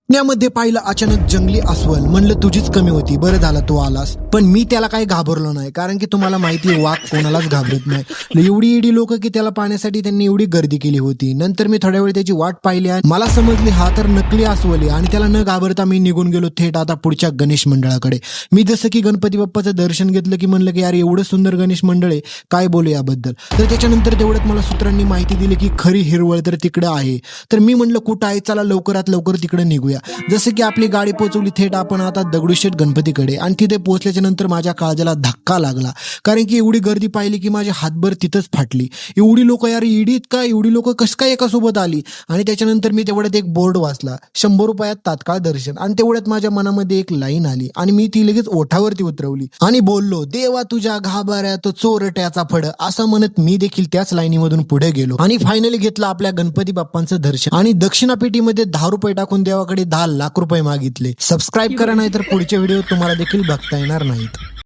यामध्ये पाहिलं अचानक जंगली अस्वल. म्हणलं तुझीच कमी होती, बरं झालं तू आलास. पण मी त्याला काही घाबरलो नाही, कारण की तुम्हाला माहिती आहे वाघ कोणालाच घाबरत नाही. एवढी एवढी लोक की त्याला पाहण्यासाठी त्यांनी एवढी गर्दी केली होती. नंतर मी थोड्या वेळ त्याची वाट पाहिली आणि मला समजली हा तर नकली अस्वल आहे. आणि त्याला न घाबरता मी निघून गेलो थेट आता पुढच्या गणेश मंडळाकडे. मी जसं की गणपती बाप्पाचं दर्शन घेतलं की म्हणलं की यार एवढं सुंदर गणेश मंडळ आहे, काय बोलू याबद्दल. तर त्याच्यानंतर तेवढ्यात मला सूत्रांनी माहिती दिली की खरी हिरवळ तर तिकडं आहे. तर मी म्हणलं कुठं आहे, चला लवकरात लवकर तिकडे निघूया. जसं की आपली गाडी पोहोचवली थेट आपण आता दगडूशेठ गणपतीकडे. आणि तिथे पोहोचल्याच्या नंतर माझ्या काळजाला धक्का लागला, कारण की एवढी गर्दी पाहिली की माझी हातभर तिथंच फाटली. एवढी लोक यार ईडीत का, एवढी लोक कसं काय एका सोबत आली. आणि त्याच्यानंतर मी तेवढ्यात एक बोर्ड वाचला, 100 रुपयात तात्काळ दर्शन. आणि तेवढ्यात माझ्या मनामध्ये एक लाईन आली आणि मी ती लगेच ओठावरती उतरवली आणि बोललो, देवा तुझ्या घाबऱ्यात चोरट्याचा फड. असं म्हणत मी देखील त्याच लाईनीमधून पुढे गेलो आणि फायनली घेतलं आपल्या गणपती बाप्पांचं दर्शन. आणि दक्षिणा पेटीमध्ये 10 रुपये टाकून देवाकडे 10 लाख रुपये मागितले. सबस्क्राईब करा, नाही तर पुढचे व्हिडिओ तुम्हाला देखील बघता येणार नाहीत.